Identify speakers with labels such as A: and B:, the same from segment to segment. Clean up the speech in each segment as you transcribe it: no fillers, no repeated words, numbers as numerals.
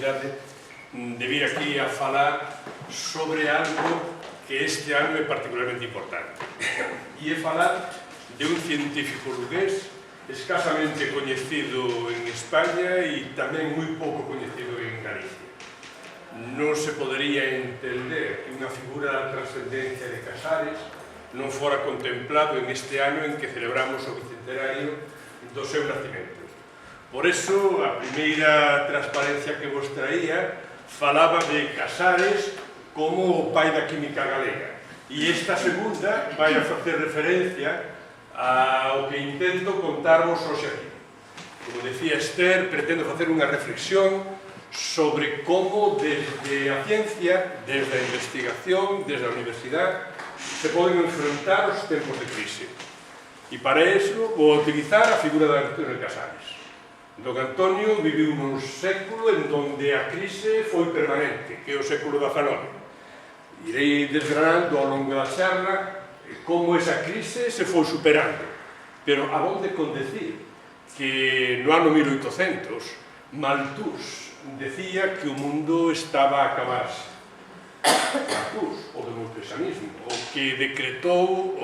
A: oportunidade de vir aquí a falar sobre algo que este ano é particularmente importante. E é falar de un científico lugués escasamente coñecido en España e tamén moi pouco coñecido en Galicia. Non se podería entender que unha figura da trascendencia de Casares non fora contemplado en este ano en que celebramos o bicentenario do seu nacimento. Por eso, a primeira transparencia que vos traía falaba de Casares como o pai da química galega. E esta segunda vai a facer referencia ao que intento contarvos hoxe aquí. Como decía Esther, pretendo facer unha reflexión sobre como desde a ciencia, desde a investigación, desde a universidade, se poden enfrentar os tempos de crise. E para iso vou utilizar a figura de Antonio Casares. Don Antonio viviu nun século en donde a crise foi permanente, que é o século XIX. Irei desgranando ao longo da charla como esa crise se foi superando. Pero abonde con decir que no ano 1800 Malthus decía que o mundo estaba a acabarse. Malthus, o democristianismo, o que decretou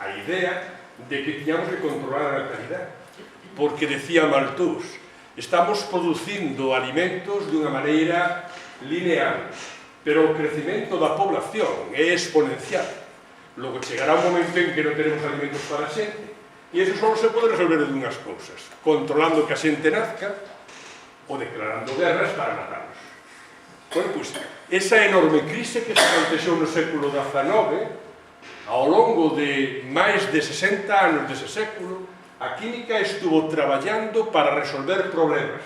A: a idea de que tiñamos que controlar a natalidade. Porque decía Malthus, estamos producindo alimentos dunha maneira lineal, pero o crecimento da población é exponencial. Logo chegará un momento en que non teremos alimentos para a xente, e iso só se pode resolver de unhas cousas, controlando que a xente nazca ou declarando guerras para matarlos. Bueno, pois, esa enorme crise que se aconteceu no século XIX, ao longo de máis de 60 anos dese século, a química estuvo traballando para resolver problemas.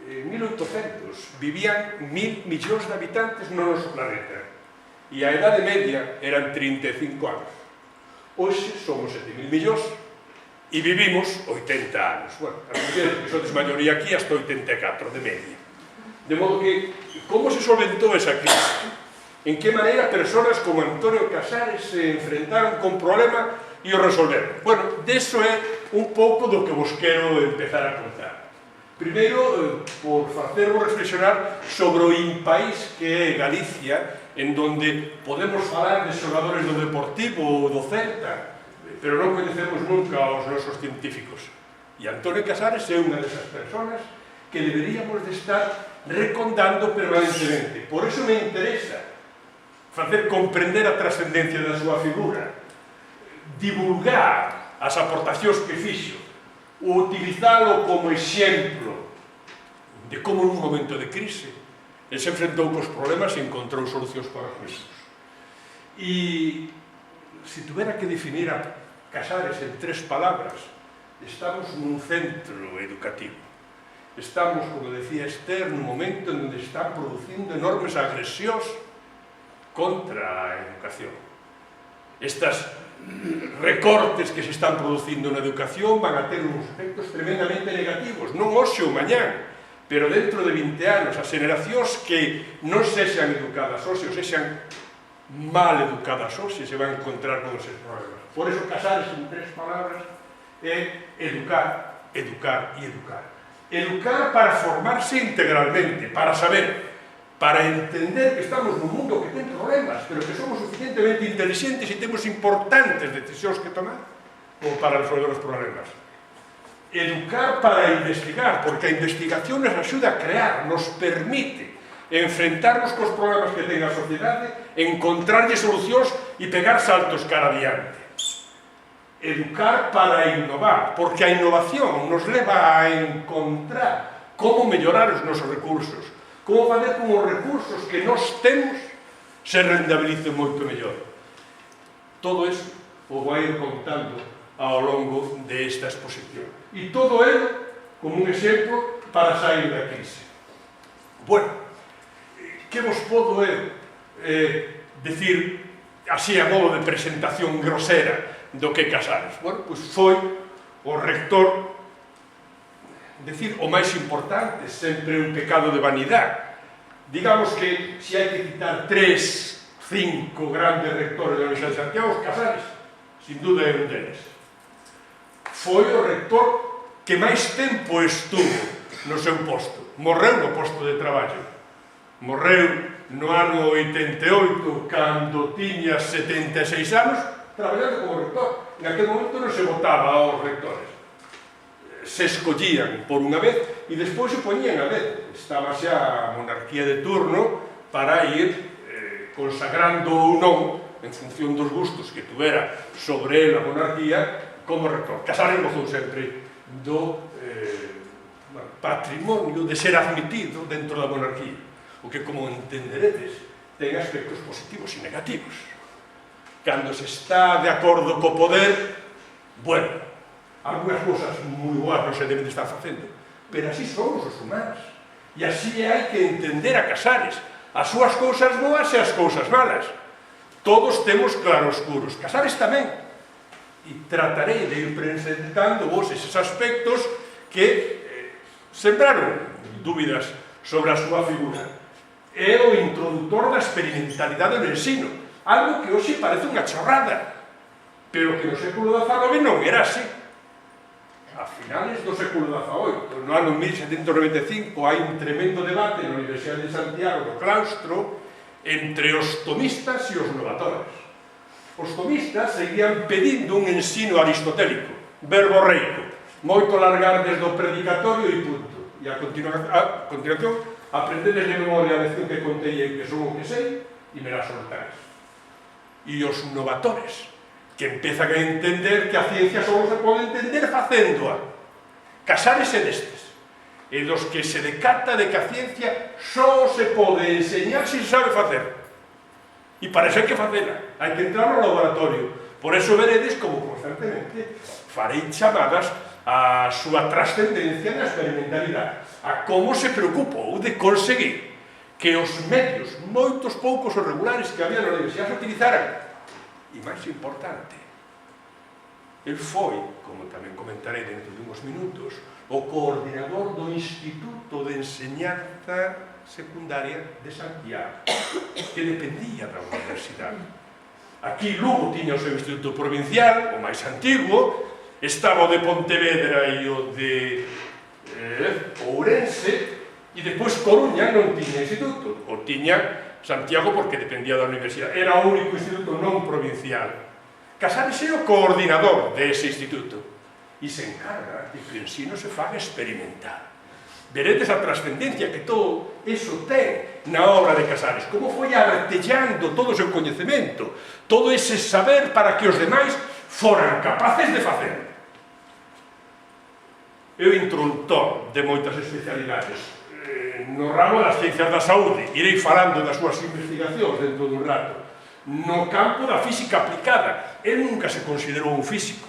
A: En 1800 vivían 1.000 millóns de habitantes no noso planeta e a edade media eran 35 anos. Hoxe somos 7.000 millóns e vivimos 80 anos. Bueno, as mulleres que sodes maioría aquí hasta 84 de media. De modo que, como se solventou esa crise? En que maneira persoas como Antonio Casares se enfrentaron con problema e o resolveron? Bueno, deso é un pouco do que vos quero empezar a contar. Primeiro, por facervos reflexionar sobre o impaís que é Galicia, en donde podemos falar de xogadores do Deportivo ou do Celta, pero non coñecemos nunca aos nosos científicos. E Antonio Casares é unha desas persoas que deberíamos de estar recordando permanentemente. Por iso me interesa facer comprender a trascendencia da súa figura, divulgar as aportacións que fixo, ou utilizalo como exemplo de como nun momento de crise el se enfrentou cos problemas e encontrou solucións para os mesmos. E se tuvera que definir a Casares en 3 palabras, estamos nun centro educativo. Estamos, como decía Esther, nun momento en onde están producindo enormes agresións contra a educación. Estas recortes que se están producindo na educación van a ter uns efectos tremendamente negativos, non hoxe ou mañán, pero dentro de 20 anos, as generacións que non sexan educadas hoxe ou sexan mal educadas hoxe se van a encontrar con eses problemas. Por eso, Casares en 3 palabras é educar, educar e educar. Educar para formarse integralmente, para saber, para entender que estamos nun mundo que ten problemas, pero que somos suficientemente inteligentes e temos importantes decisións que tomar como para resolver os problemas. Educar para investigar, porque a investigación nos axuda a crear, nos permite enfrentarnos cos problemas que ten a sociedade, encontrarlle solucións e pegar saltos cara adiante. Educar para innovar, porque a innovación nos leva a encontrar como mellorar os nosos recursos, como fazer con os recursos que nós temos se rentabilicen moito mellor. Todo iso o vai ir contando ao longo desta exposición. E todo ello como un exemplo para sair da crise. Bueno, que vos podo decir así a modo de presentación grosera do que Casares? Bueno, pois foi o rector, decir, o máis importante, sempre un pecado de vanidade. Digamos que se hai que citar 3, 5 grandes rectores da Universidade de Santiago, Casares, sin duda é un deles. Foi o rector que máis tempo estuvo no seu posto. Morreu no posto de traballo. Morreu no ano 88, cando tiña 76 anos, traballando como rector. En aquel momento non se votaba aos rectores. Se escollían por unha vez e despois se poñían a ver. Estaba xa a monarquía de turno para ir consagrando ou non, en función dos gustos que tuvera sobre él a monarquía, como rector. Casares gozou sempre do patrimonio de ser admitido dentro da monarquía, o que, como entenderedes, ten aspectos positivos e negativos. Cando se está de acordo co poder, bueno, algunhas cousas moi boas non se deben de estar facendo, pero así somos os humanos, e así hai que entender a Casares, as súas cousas boas e as cousas malas. Todos temos claroscuros, Casares tamén, e tratarei de ir presentando vos eses aspectos que sembraron dúbidas sobre a súa figura. É o introductor da experimentalidade no ensino, algo que hoxe parece unha chorrada, pero que no século XIX non era así. A finales do século XVIII, no ano 1795, hai un tremendo debate na Universidade de Santiago, no claustro, entre os tomistas e os novatores. Os tomistas seguían pedindo un ensino aristotélico, verborreico, moito largar desde o predicatorio e punto. E a continuación, aprendedes de memoria a lección que contei eu, que son o que sei, e me la soltáis. E os novatores, que empezan a entender que a ciencia só se pode entender facéndoa. Casares é destes, e dos que se decata de que a ciencia só se pode enseñar se sabe facer. E para eso hai que facela, hai que entrar no laboratorio. Por eso veredes como constantemente farei chamadas a súa trascendencia na experimentalidade, a como se preocupou de conseguir que os medios, moitos poucos ou regulares que había na universidade se utilizaran. E máis importante, el foi, como tamén comentarei dentro de uns minutos, o coordinador do Instituto de Enseñanza Secundaria de Santiago, que dependía da universidade. Aquí Lugo tiña o seu instituto provincial, o máis antigo, estaba o de Pontevedra e o de Ourense, e depois Coruña non tiña instituto, o tiña Santiago porque dependía da universidade. Era o único instituto non provincial. Casares é o coordinador dese instituto e se encarga de que o ensino se faga experimental. Veredes a trascendencia que todo eso ten na obra de Casares, como foi artellando todo o seu coñecemento, todo ese saber para que os demais foran capaces de facer. É o introductor de moitas especialidades. No ramo das ciencias da saúde, irei falando das súas investigacións dentro dun rato. No campo da física aplicada, el nunca se considerou un físico.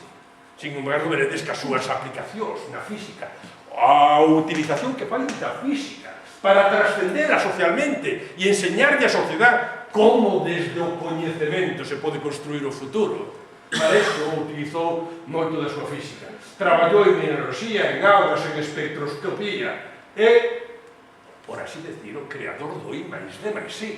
A: Sin embargo, veredes que as súas aplicacións na física, a utilización que fai da física para trascendera socialmente e enseñarlle á sociedade como desde o coñecemento se pode construir o futuro. Para iso utilizou moito da súa física. Traballou en mineraloxía, en augas, en espectroscopía e, por así decir, o creador do I+D+I.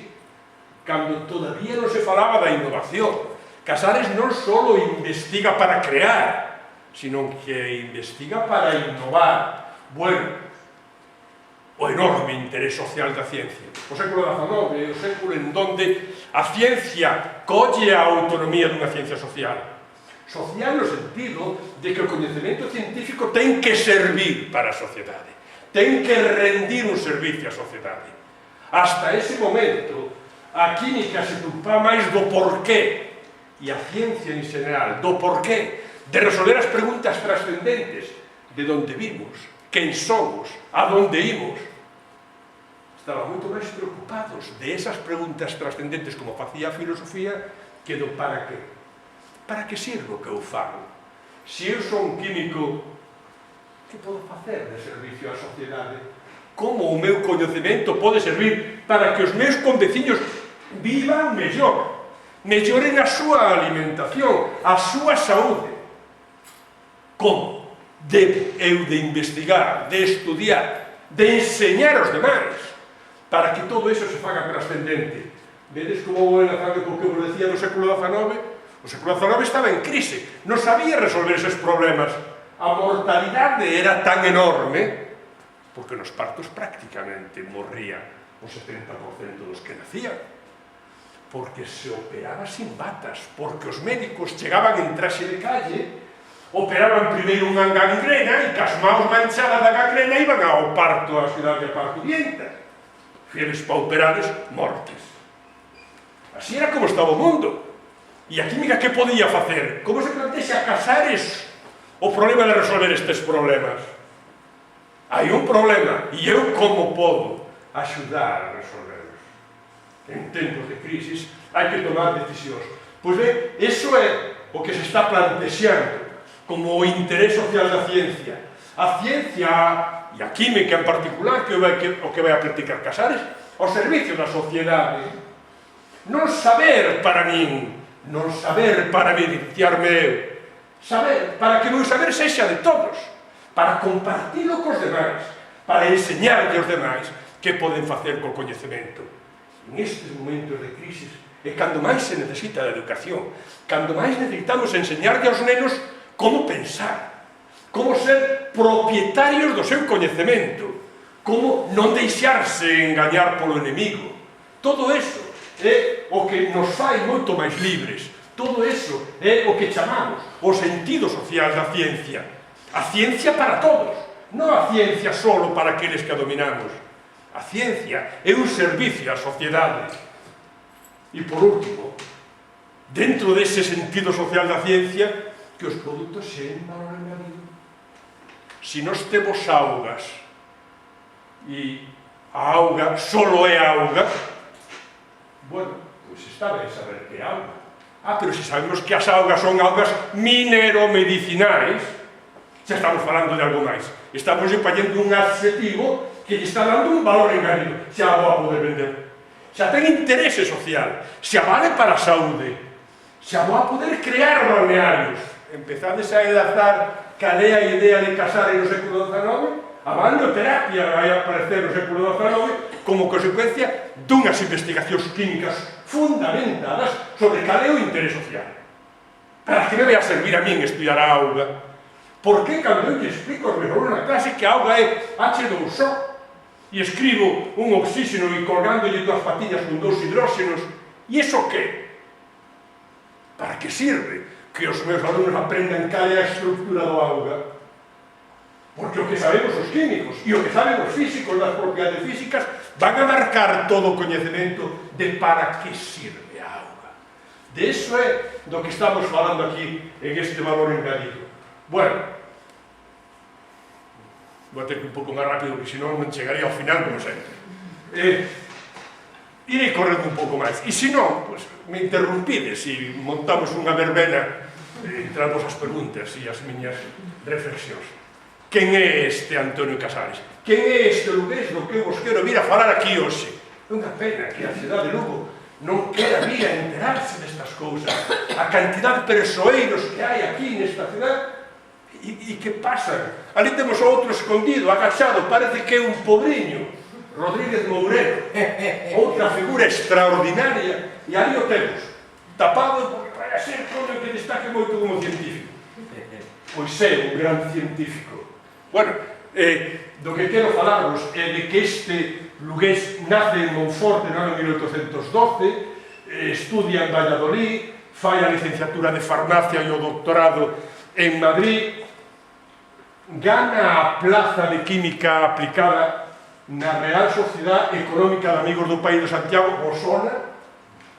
A: Cando todavía non se falaba da innovación, Casares non só investiga para crear, sino que investiga para innovar. Bueno, o enorme interés social da ciencia. O século XIX é o século en donde a ciencia colle a autonomía dunha ciencia social. Social no sentido de que o coñecemento científico ten que servir para a sociedade, ten que rendir un servicio á sociedade. Hasta ese momento, a química se ocupa máis do porqué, e a ciencia en general, do porqué, de resolver as preguntas trascendentes de onde vimos, quen somos, a onde imos. Estaban moito máis preocupados de esas preguntas trascendentes como facía a filosofía que do para qué. Para que sirve o que eu fago? Se eu son un químico, que podo facer de servicio á sociedade? Como o meu coñecemento pode servir para que os meus conveciños vivan mellor, melloren a súa alimentación, a súa saúde? Como debo eu de investigar, de estudiar, de enseñar aos demais para que todo iso se faga trascendente? Vedes como vou enlazando co que vos decía do século XIX? O século XIX estaba en crise, non sabía resolver eses problemas. A mortalidade era tan enorme porque nos partos prácticamente morría o 70% dos que nacían, porque se operaba sin batas, porque os médicos chegaban en traxe de calle, operaban primeiro unha gangrena e cas maus manchadas da gangrena iban ao parto, á cidade de parturienta. Fieles pauperares, mortes. Así era como estaba o mundo. E a química que podía facer? Como se plantexa Casares o problema de resolver estes problemas? Hai un problema, e eu como podo axudar a resolverlos? En tempos de crisis hai que tomar decisións. Pois ben, iso é o que se está plantexando como o interés social da ciencia. A ciencia, e a química en particular, que o que vai a practicar Casares, ao servicio da sociedade. Non saber para min, non saber para beneficiarme eu, saber para que o meu saber sexa de todos, para compartilo cos demais, para enseñarlle aos demais que poden facer co coñecemento. En estes momentos de crisis é cando máis se necesita a educación, cando máis necesitamos enseñarlle aos nenos como pensar, como ser propietarios do seu coñecemento, como non deixarse engañar polo enemigo. Todo eso é o que nos fai moito máis libres. Todo eso é o que chamamos o sentido social da ciencia. A ciencia para todos, non a ciencia solo para aqueles que a dominamos. A ciencia é un servicio á sociedade. E por último, dentro dese sentido social da ciencia, que os produtos xeren valor añadido. Se nós temos augas e a auga solo é auga, bueno, pois está ben saber que é auga. Pero se sabemos que as augas son augas mineromedicinais, xa estamos falando de algo máis. Estamos empallando un adxetivo que lle está dando un valor engadido. Xa a poder vender. Xa ten interese social. Xa vale para a saúde. Xa a poder crear balnearios. Empezades a enlazar cal é a idea de Casares no século XIX, a balneoterapia vai aparecer no século XIX como consecuencia dunhas investigacións químicas fundamentadas sobre cal é o interés social. Para que me vai a servir a min estudiar a auga? Por que cando eu lle explico aos meus alunos na clase que a auga é H2O e escribo un oxígeno e colgándolle dúas patillas con dous hidróxenos, e iso que? Para que sirve que os meus alumnos aprendan cal é a estructura do auga? Porque o que sabemos os químicos e o que saben os físicos das propiedades físicas van a marcar todo o coñecemento de para que sirve a auga. De iso é do que estamos falando aquí en este valor engadido. Bueno, vou ter que ir un pouco máis rápido, porque senón non chegaría ao final, como sempre. Irei correndo un pouco máis. E se non, pues, me interrumpides e montamos unha verbena entre as vosas preguntas e as miñas reflexións. Quen é este Antonio Casares? Quen é este lugués do que vos quero vir a falar aquí hoxe? É unha pena que a cidade de Lugo non quera vir a enterarse destas cousas. A cantidad de persoeiros que hai aquí nesta cidade. E que pasan? Ali temos outro escondido, agachado, parece que é un pobriño, Rodríguez Mourero, outra figura extraordinaria, e ali o temos, tapado porque vai a ser todo o que destaque moito como científico. Pois é un gran científico. Bueno, do que quero falarvos é de que este lugués nace en Monforte no ano 1812, estudia en Valladolid, fai a licenciatura de farmacia e o doctorado en Madrid, gana a plaza de química aplicada na Real Sociedade Económica de Amigos do País de Santiago, Bosona.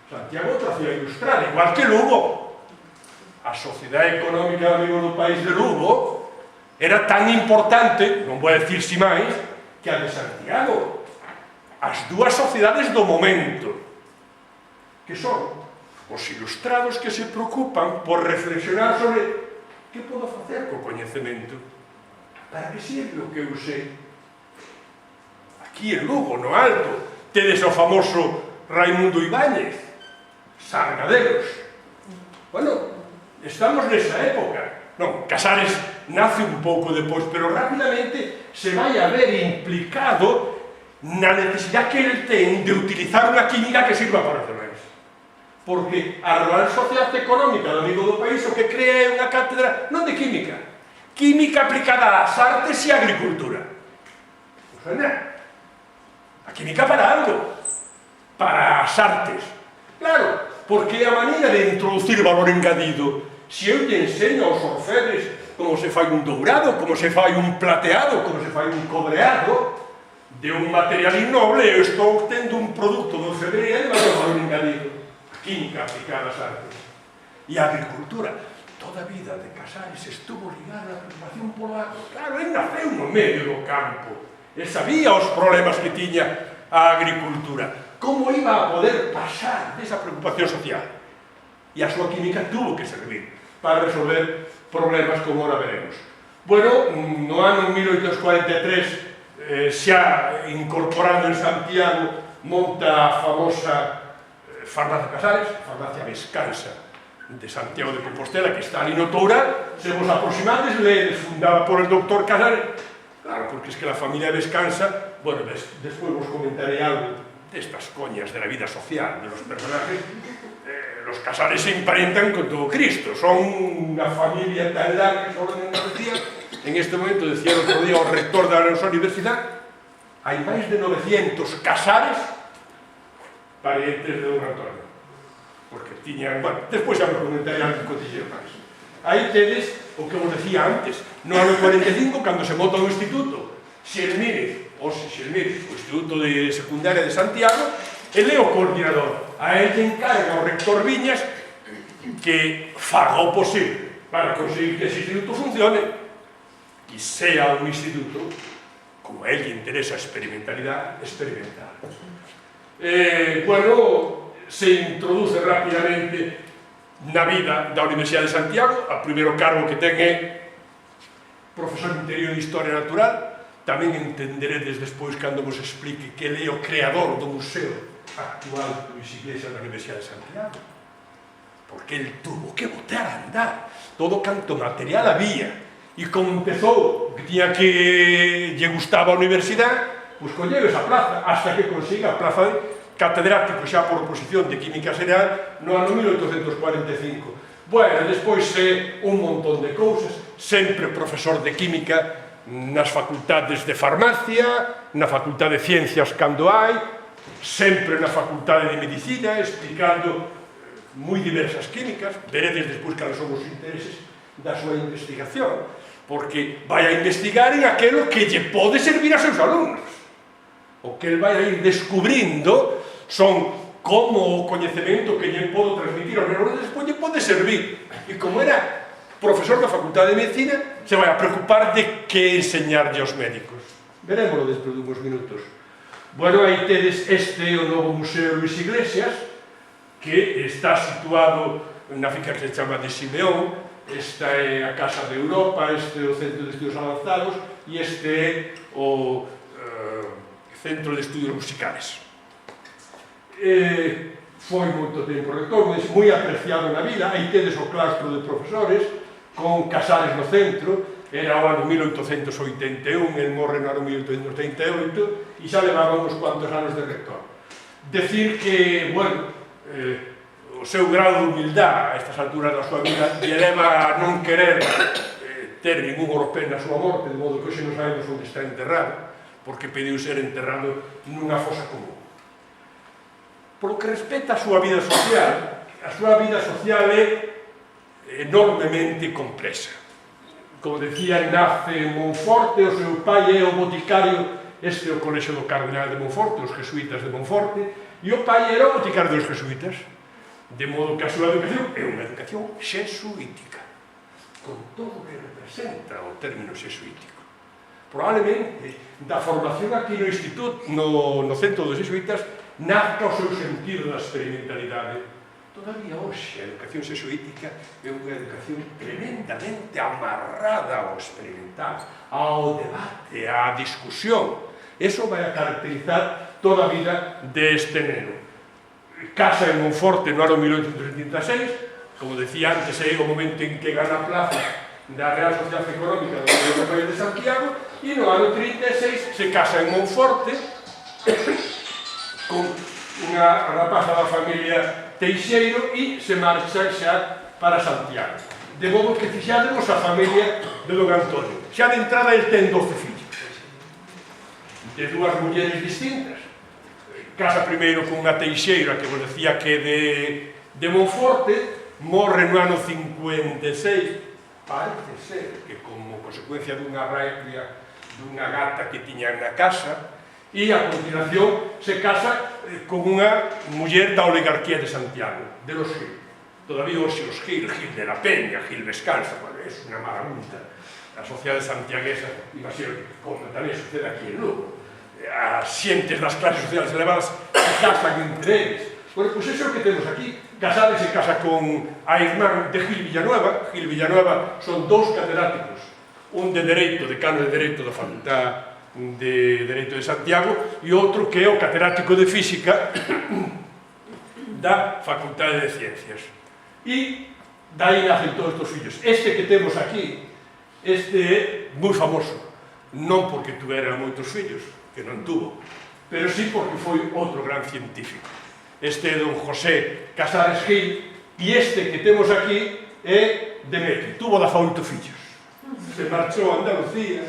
A: Santiago é outra cidade ilustrada, igual que Lugo. A Sociedade Económica de Amigos do País de Lugo era tan importante, non vou decir si máis, que a de Santiago. As dúas sociedades do momento, que son os ilustrados que se preocupan por reflexionar sobre que podo facer co coñecemento. Para que sirve o que eu sei? Aquí en Lugo, no Alto, tedes o famoso Raimundo Ibáñez, Sargadelos. Bueno, estamos nesa época. Non, Casares nace un pouco depois, pero rapidamente se vai a ver implicado na necesidade que ele ten de utilizar unha química que sirva para os demais. Porque a Real Sociedade Económica do Amigo do País o que crea é unha cátedra non de química, química aplicada ás artes e á agricultura. A química para algo, para as artes. Claro, porque é a maneira de introducir valor engadido. Se eu te enseño aos orfebres como se fai un dourado, como se fai un plateado, como se fai un cobreado, de un material innoble, eu estou tendo un produto de orfebrería de valor engadido. A química aplicada ás artes. E a agricultura. Toda a vida de Casares estuvo ligada á preocupación polo agro. Claro, ele naceu no medio do campo. Ele sabía os problemas que tiña a agricultura. Como iba a poder pasar desa preocupación social? E a súa química tuvo que servir para resolver problemas como ahora veremos. Bueno, no ano 1843, xa incorporando en Santiago, monta a famosa farmacia Casares, farmacia Vescansa, de Santiago de Compostela, que está ali no Toural. Se vos aproximades, fundada por el doctor Casares. Claro, porque es que la familia Vescansa, bueno, despois vos comentaré algo de estas coñas de la vida social de los personajes. Los Casares se emparentan con todo Cristo, son unha familia tan larga que solo en Andalucía. En este momento, decía el otro día o rector da nosa universidade, hai máis de 900 Casares parientes de don Antonio, porque tiñan, bueno, despois xa me comentaré algo cotillero máis. Aí tedes o que vos decía antes, no ano 45, cando se monta o Instituto Xelmírez, o Instituto de Secundaria de Santiago, ele é o coordinador. A ele encarga o rector Viñas que faga o posible para conseguir que ese instituto funcione e sea un instituto, como a ele interesa a experimentalidade, experimental. Bueno, se introduce rapidamente na vida da Universidade de Santiago. O primeiro cargo que ten é profesor interior de Historia Natural. Tamén entenderedes despois cando vos explique que ele é o creador do museo actual de Luis Iglesias da Universidade de Santiago, porque ele tuvo que botar a andar todo canto material había, e como empezou, que tiña que lle gustaba a universidade, pois colleu esa plaza, hasta que consiga a plaza de catedrático xa por oposición de Química Xeral no ano 1845. Bueno, despois un montón de cousas, sempre profesor de Química nas facultades de Farmacia, na Facultade de Ciencias cando hai, sempre na Facultade de Medicina, explicando moi diversas químicas. Veredes despois cales son os intereses da súa investigación, porque vai a investigar en aquilo que lle pode servir a seus alumnos. O que ele vai a ir descubrindo son como o coñecemento que lle podo transmitir aos alumnos despois lle pode servir. E como era profesor da Facultade de Medicina, se vai a preocupar de que enseñarlle aos médicos. Verémoslo despois de uns minutos. Bueno, aí tedes este o novo Museo Luis Iglesias, que está situado na finca que se chama de Simeón. Esta é a Casa de Europa, este é o Centro de Estudios Avanzados e este é o Centro de Estudios Musicales. Foi moito tempo rector, moi apreciado na vila. Aí tedes o claustro de profesores con Casares no centro. Era o ano 1881, el morre no ano 1838 e xa levaba uns cuantos anos de rector. Decir que, bueno, o seu grado de humildade a estas alturas da súa vida lle leva a non querer ter ningún oropel na súa morte, de modo que hoxe non sabemos onde está enterrado, porque pediu ser enterrado nunha fosa común. Por lo que respecta a súa vida social é enormemente complexa. Como decía, nace en Monforte, o seu pai é o boticario, este é o colexio do Cardenal de Monforte, os jesuítas de Monforte, e o pai era o boticario dos jesuítas, de modo que a súa educación é unha educación xesuítica, con todo o que representa o término xesuítico. Probablemente, da formación aquí no Instituto, no Centro dos Xesuítas, nazca o seu sentido da experimentalidade. Todavía hoxe a educación xesuítica é unha educación tremendamente amarrada ao experimental, ao debate, á discusión. Eso vai a caracterizar toda a vida deste neno. Casa en Monforte no ano 1836, como decía antes, é o momento en que gana a plaza da Real Sociedade Económica do Goberno de Santiago, e no ano 36 se casa en Monforte con unha rapaza da familia Teixeiro e se marcha xa para Santiago. De modo que fixádemos a familia de don Antonio. Xa de entrada ele ten 12 fillos. de dúas mulleres distintas. Casa primeiro con unha Teixeira, que vos decía que de Monforte, morre no ano 56, parece ser que como consecuencia dunha raia dunha gata que tiñan na casa, e a continuación se casa con unha muller da oligarquía de Santiago, de los Gil. Todavía hoxe os Gil, Gil de la Peña, Gil Vescanza, é unha marabunta. A sociedade santiaguesa, imagino que como tamén sucede aquí en Lugo, as xentes das clases sociales elevadas se casan entre eles. Bueno, pois iso é o que temos aquí. Casades se casa con a irmán de Gil Villanueva. Gil Villanueva son dous catedráticos, un de Dereito, decano de Dereito da Facultad de Dereito de Santiago, e outro que é o catedrático de Física da Facultade de Ciencias. E dai nacen todos estes fillos. Este que temos aquí, este é moi famoso, non porque tuvera moitos fillos, que non tuvo, pero sí porque foi outro gran científico. Este é don José Casares Gil, e este que temos aquí é Demetrio, tuvo 18 fillos. Se marchou a Andalucía,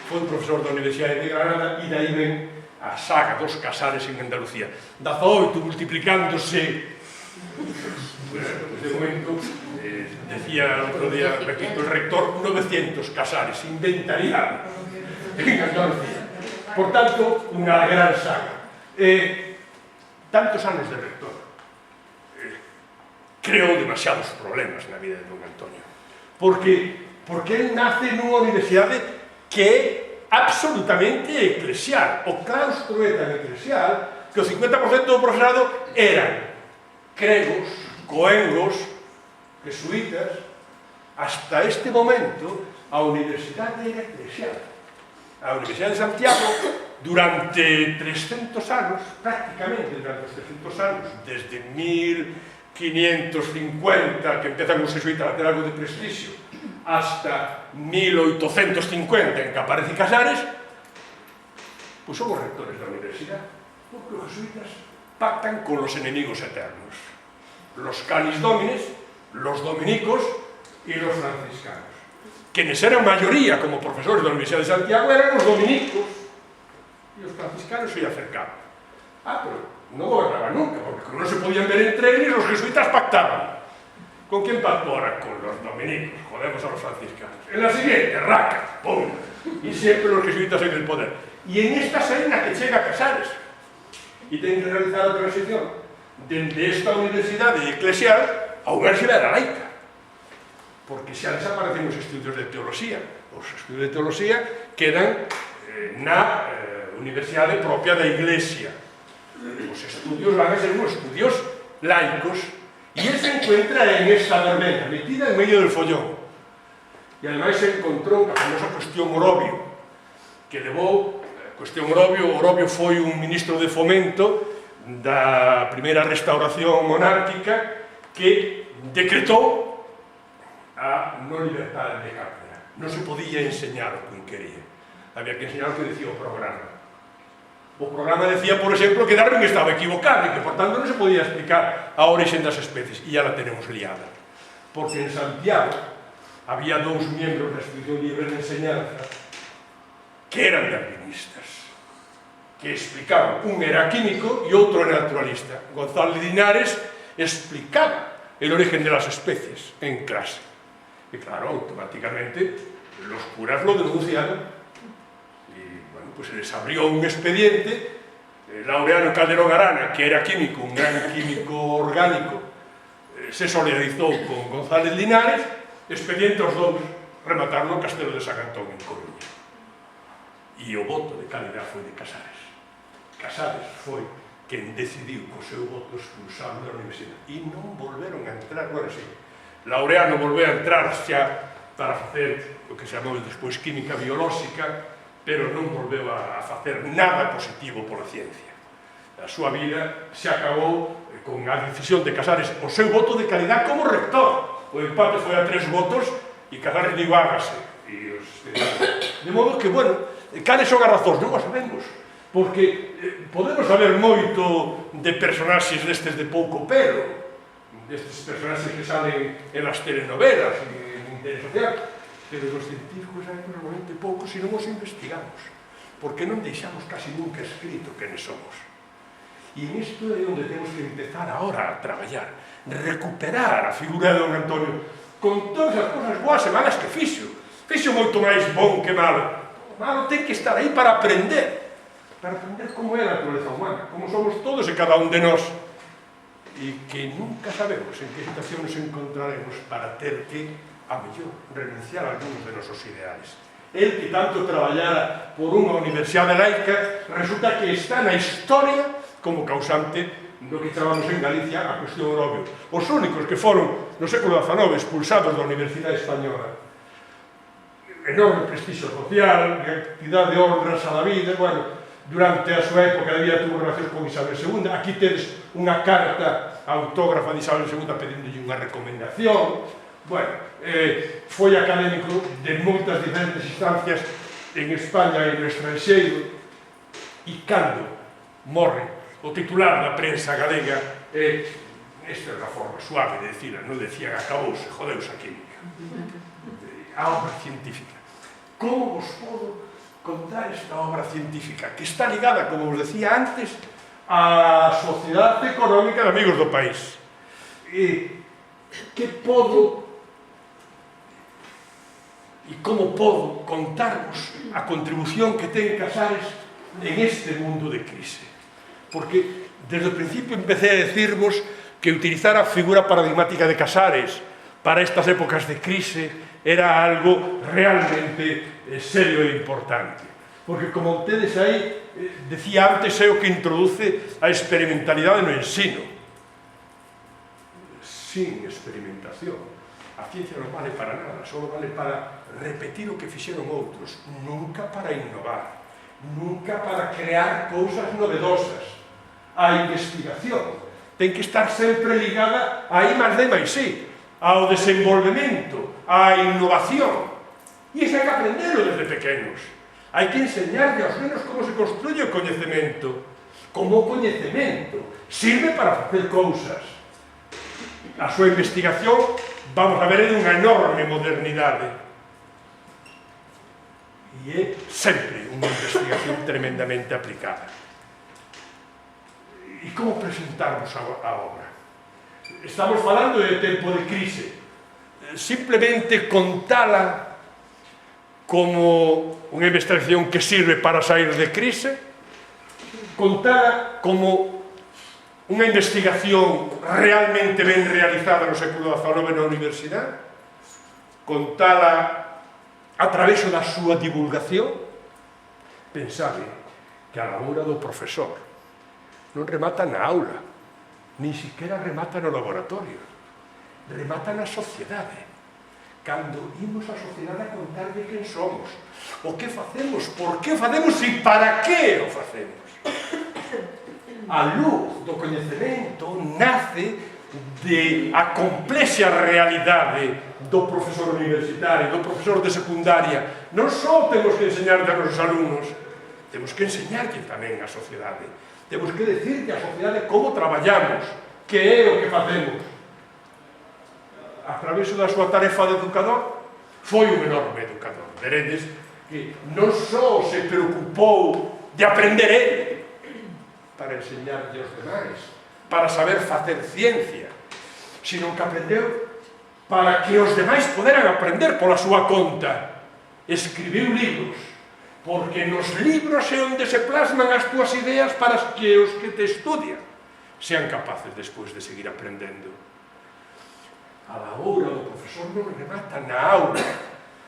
A: foi profesor da Universidade de Granada, e daí ven a saga dos Casares en Andalucía. 18 multiplicándose, de momento, decía outro día, repito, el rector, 900 Casares inventariados en Andalucía. Por tanto, unha gran saga. Tantos anos de rector creou demasiados problemas na vida de don Antonio, porque ele nace nunha universidade que é absolutamente eclesial. O claustro é tan eclesial que o 50% do profesorado eran cregos, coengos, jesuítas. Hasta este momento a universidade era eclesial. A Universidade de Santiago, durante 300 anos, prácticamente durante os 300 anos, desde 1550, que empezan os jesuítas a ter algo de prestixio, hasta 1850, en que aparece Casares, pois son os rectores da universidade, porque os jesuítas pactan con los enemigos eternos, los canis domines, los dominicos e los franciscanos. Quienes eran mayoría como profesores da Universidade de Santiago eran os dominicos, e os franciscanos se acercaban. Pero non gobernaban nunca, porque como non se podían ver entre eles, os jesuítas pactaban. ¿Con quién pactó ahora? Con los dominicos, jodemos a los franciscanos. En la siguiente, raca, pum, y siempre los jesuitas en el poder. Y en esta serena que chega Casares, y ten que realizar a transición dende esta universidade eclesial a universidade laica, porque xa desaparecen os estudios de teoloxía. Os estudios de teoloxía quedan na universidade propia da Iglesia. Os estudios van a ser unos estudios laicos, e él se encuentra en esta verbena, metida en medio del follón. E ademais se encontrou a famosa cuestión Orobio, que levou a cuestión Orobio. Orobio foi un ministro de fomento da primeira restauración monárquica que decretou a non libertade de cátedra. Non se podía enseñar o que quería, había que enseñar o que decía o programa. O programa decía, por exemplo, que Darwin estaba equivocado e que, por tanto, non se podía explicar a origen das especies. E ya la tenemos liada. Porque en Santiago había dous miembros da Institución Libre de Enseñanza que eran darwinistas, que explicaban. Un era químico e outro era naturalista. González Linares explicaba el origen de las especies en clase. Y claro, automáticamente los curas lo denunciaron. Pues se les abrió un expediente. Laureano Calderón Arana, que era químico, un gran químico orgánico, se solidarizó con González Linares, expediente os dous, remataron no Castelo de San Antón en Coruña. E o voto de calidad foi de Casares. Casares foi quen decidiu co seu voto expulsarlo da universidade e non volveron a entrar. Bueno, sí, Laureano volveu a entrar xa para facer o que se chamou despois química biolóxica, pero non volveu a facer nada positivo pola ciencia. A súa vida se acabou con a decisión de Casares o seu voto de calidad como rector. O empate foi a 3 votos e Casares digo hágase. De modo que, bueno, cales son as razóns? Non as sabemos, porque podemos saber moito de personaxes destes de pouco pelo, destes personaxes que salen en las telenovelas e en interés social, pero os científicos sabemos realmente pouco se non os investigamos. porque non deixamos casi nunca escrito quenes somos. E en isto é onde temos que empezar agora a traballar, recuperar a figura de don Antonio, con todas as cosas boas e malas que fixo moito máis bon que malo. O malo ten que estar aí para aprender como é a natureza humana, como somos todos e cada un de nós, e que nunca sabemos en que situación nos encontraremos para ter que, a mellor, renunciar a algúns de nosos ideales. El que tanto traballara por unha universidade laica, resulta que está na historia como causante do que chamamos en Galicia a cuestión Orobio. Os únicos que foron no século XIX expulsados da Universidade Española. Enorme prestixio social, cantidad de honras a la vida, bueno, durante a súa época había tuvo relacións con Isabel II. Aquí tedes unha carta autógrafa de Isabel II pedindolle unha recomendación. Bueno, foi académico de moitas diferentes instancias en España e no estranxeiro, e cando morre o titular da prensa galega, esta é a forma suave de decir, non decían acabouse, jodeuse a química, a obra científica. Como vos podo contar esta obra científica, que está ligada, como vos decía antes, á sociedade económica de amigos do país? Que podo e como podo contarvos a contribución que ten Casares en este mundo de crise? Porque desde o principio empecé a decirvos que utilizar a figura paradigmática de Casares para estas épocas de crise era algo realmente serio e importante. Porque, como tedes aí, decía antes, é o que introduce a experimentalidade no ensino. Sin experimentación, a ciencia non vale para nada, só vale para repetir o que fixeron outros, nunca para innovar, nunca para crear cousas novedosas. A investigación ten que estar sempre ligada a I+D+I, ao desenvolvemento, á innovación. E iso hai que aprendelo desde pequenos. Hai que enseñarle aos nenos como se construye o coñecemento, como o coñecemento sirve para facer cousas. A súa investigación, vamos a ver, é dunha enorme modernidade. E é sempre unha investigación tremendamente aplicada. E como presentarnos a obra? Estamos falando de tempo de crise. Simplemente contala como unha investigación que sirve para sair de crise, contala como unha investigación realmente ben realizada no século XIX na universidade, contala a través da súa divulgación. Pensade que a labora do profesor non remata na aula, nin siquiera remata no laboratorio, remata na sociedade. Cando imos a sociedade a contar de quen somos, o que facemos, por que facemos e para que o facemos. A luz do coñecemento nace a complexa realidade do profesor universitario, do profesor de secundaria. Non só temos que enseñarle a nosos alumnos, temos que enseñarlle tamén a sociedade. Temos que decirle a sociedade como traballamos, que é o que facemos. A través da súa tarefa de educador, foi un enorme educador. Veredes que non só se preocupou de aprender ele para enseñarlle aos demais, para saber facer ciencia, sino que aprendeu para que os demais poderan aprender pola súa conta. Escribiu libros, porque nos libros é onde se plasman as túas ideas para que os que te estudian sean capaces despois de seguir aprendendo. A labora do profesor non remata na aula.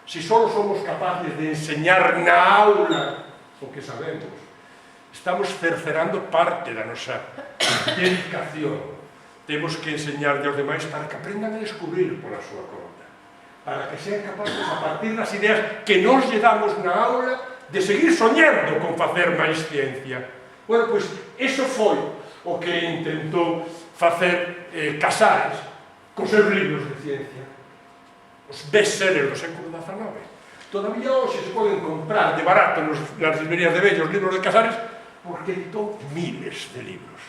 A: Se só somos capaces de enseñar na aula o que sabemos, estamos cercerando parte da nosa dedicación. Temos que enseñarlle aos demais para que aprendan a descubrir pola súa conta, para que sean capaces, a partir das ideas que nos lle damos na aula, de seguir soñando con facer máis ciencia. Bueno, pois, iso foi o que intentou facer Casares cos seus libros de ciencia, os best-sellers do século XIX. Todavía hoxe se poden comprar de barato nas librerías de vellos os libros de Casares, porque editou miles de libros.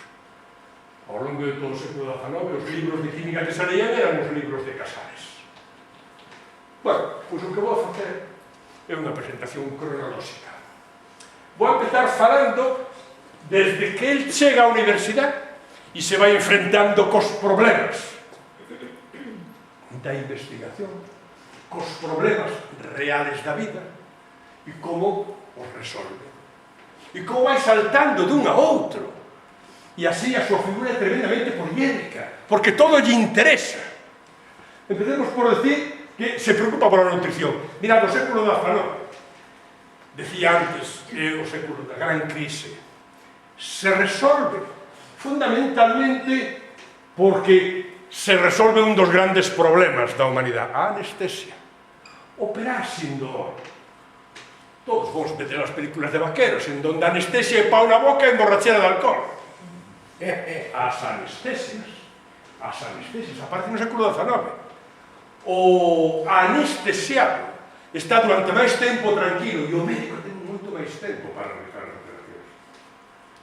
A: Ao longo de todo o século XIX, os libros de química que se leían eran os libros de Casares. Bueno, pois o que vou facer é unha presentación cronolóxica. Vou empezar falando desde que el chega á universidade e se vai enfrentando cos problemas da investigación, cos problemas reales da vida e como os resolve. E como vai saltando dun a outro. E así a súa figura é tremendamente poliédrica, porque todo lle interesa. Empecemos por decir que se preocupa pola nutrición. Mirad, o século XIX, decía antes, o século da gran crise, se resolve fundamentalmente porque se resolve un dos grandes problemas da humanidade, a anestesia. Operar sin dor. Todos vos meter as películas de vaqueros, en donde a anestesia é pau na boca e emborrachera de alcohol. As anestesias, aparte no século XIX. O anestesiado está durante máis tempo tranquilo e o médico ten moito máis tempo para realizar as operacións.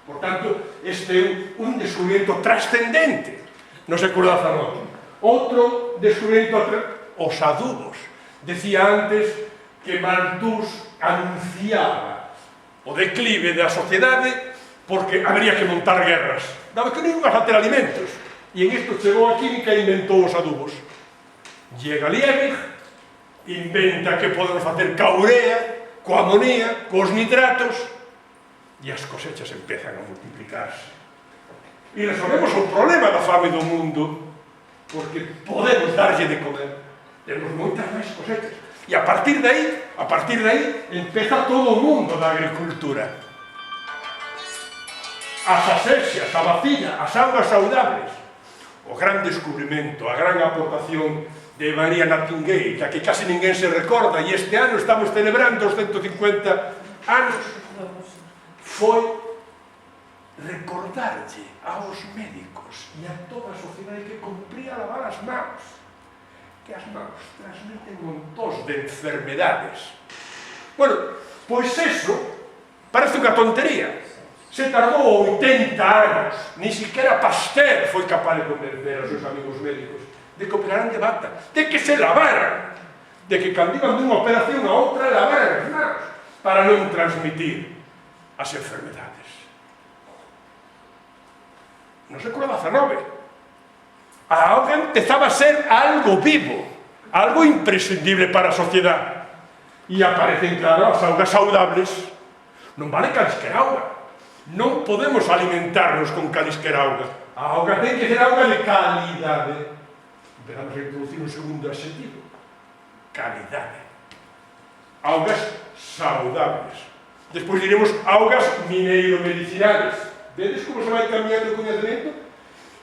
A: Por tanto, este é un descubrimento trascendente no século XIX. Outro descubrimento, os adubos. Decía antes que Malthus anunciaba o declive da sociedade porque habería que montar guerras, dado que non ibas a ter alimentos. E en isto chegou a química e inventou os adubos. Llega Liebig, inventa que podemos facer caurea, coa amonía, cos nitratos, e as cosechas empezan a multiplicarse. E resolvemos o problema da fame do mundo, porque podemos darlle de comer. Temos moitas máis cosechas. E a partir de aí, empeza todo o mundo da agricultura. As asexas, a vacina, as augas saudables. O gran descubrimento, a gran aportación de María Nightingale, que casi ninguén se recorda, e este ano estamos celebrando os 150 anos, foi recordarlle aos médicos e a toda a sociedade que cumpría lavar as mãos, que as mãos transmiten montós de enfermedades. Bueno, pois eso parece unha tontería. Se tardou 80 anos, ni siquiera Pasteur foi capaz de convencer aos seus amigos médicos de que operaran de bata, de que se lavaran, de que cando iban dunha operación a outra lavaran as mãos para non transmitir as enfermedades. No século XIX, a auga empezaba a ser algo vivo, algo imprescindible para a sociedade. E aparecen, claro, as augas saudables. Non vale calisquer auga. Non podemos alimentarnos con calisquer auga. A auga ten que ser auga de calidade. Empezamos a introducir un segundo adxetivo. Calidade. Augas saudables. Despois diremos augas mineiro-medicinales. Vedes como se vai cambiando o coñecemento?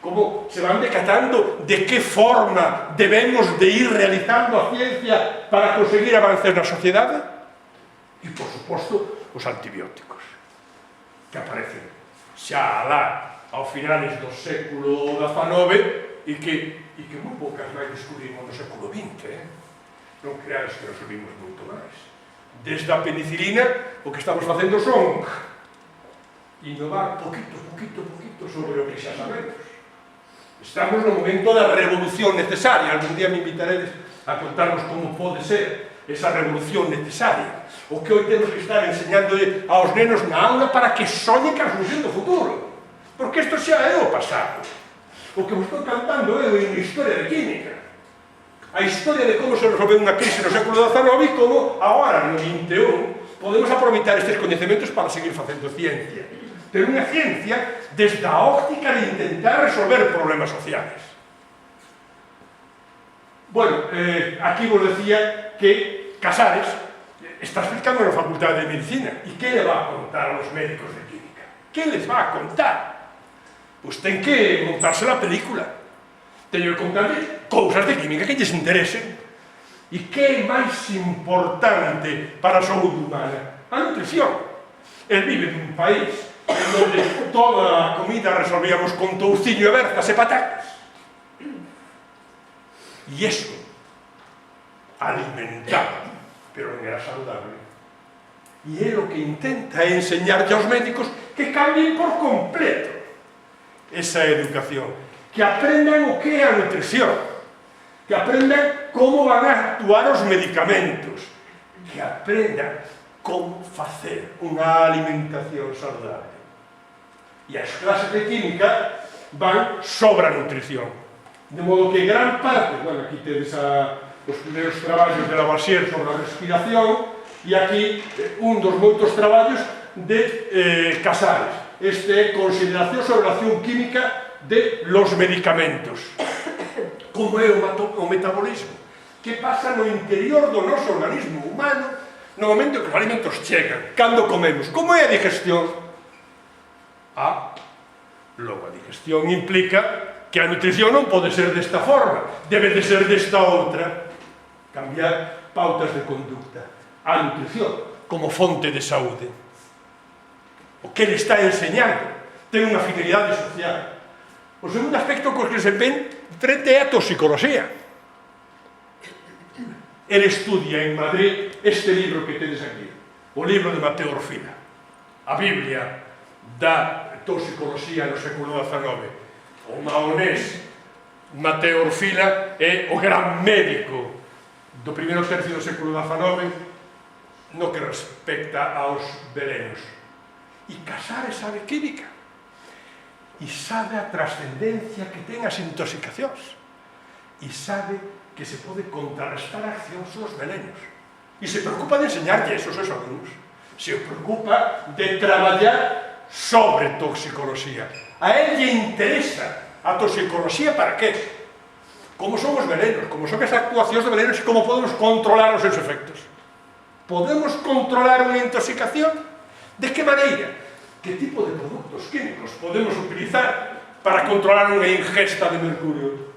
A: Como se van decatando de que forma debemos de ir realizando a ciencia para conseguir avances na sociedade? E, por suposto, os antibióticos, que aparecen xa alá ao finales do século XIX e que moi poucas máis descubrimos no século XX. Non creades que nos subimos moito máis. Desde a penicilina, o que estamos facendo son innovar poquito sobre o que xa sabemos. Estamos no momento da revolución necesaria. Algún día me invitaredes a contarnos como pode ser esa revolución necesaria. O que hoy temos que estar enseñándolle aos nenos na aula para que soñen que a solución do futuro. Porque isto xa é o pasado. O que vos estou cantando é unha historia de química. A historia de como se resolveu unha crise no século XIX e como agora, no XXI, podemos aproveitar estes coñecementos para seguir facendo ciencia. Pero unha ciencia desde a óptica de intentar resolver problemas sociales. Bueno, aquí vos decía que Casares está explicando na Facultade de Medicina. E que le va a contar aos médicos de química? Que les va a contar? Pois ten que montarse la película. Teño que contarle cousas de química que lles interesen. E que é máis importante para a saúde humana? A nutrición. El vive nun país en donde toda a comida resolvíamos con touciño e berzas e patacas. E isto alimentaba, pero non era saludable. E é o que intenta enseñarlle aos médicos que cambien por completo esa educación, que aprendan o que é a nutrición, que aprendan como van a actuar os medicamentos, que aprendan como facer unha alimentación saudável. E as clases de química van sobre a nutrición. De modo que gran parte, bueno, aquí tedes os primeiros traballos de Lavoisier sobre a respiración, e aquí un dos moitos traballos de Casares. Este é consideración sobre a acción química de los medicamentos. Como é o metabolismo? Que pasa no interior do noso organismo humano no momento que os alimentos chegan, cando comemos? Como é a digestión? Logo, a digestión implica que a nutrición non pode ser desta forma, debe de ser desta outra. Cambiar pautas de conducta. A nutrición como fonte de saúde. O que ele está enseñando ten unha finalidade social. O segundo aspecto co que se ven frente é a toxicoloxía. Ele estudia en Madrid este libro que tedes aquí, o libro de Mateo Orfila, a Biblia da toxicoloxía no século XIX. O maonés Mateo Orfila é o gran médico do primeiro tercio do século XIX no que respecta aos venenos. E Casares sabe química e sabe a trascendencia que ten as intoxicacións e sabe que se pode contrarrestar a acción dos venenos e se preocupa de enseñarlle esos aos alumnos, se preocupa de traballar sobre toxicoloxía. A él lle interesa a toxicoloxía para qué? Como son os venenos, como son as actuacións de venenos e como podemos controlar os seus efectos. Podemos controlar unha intoxicación? De que maneira? Que tipo de produtos químicos podemos utilizar para controlar unha ingesta de mercurio?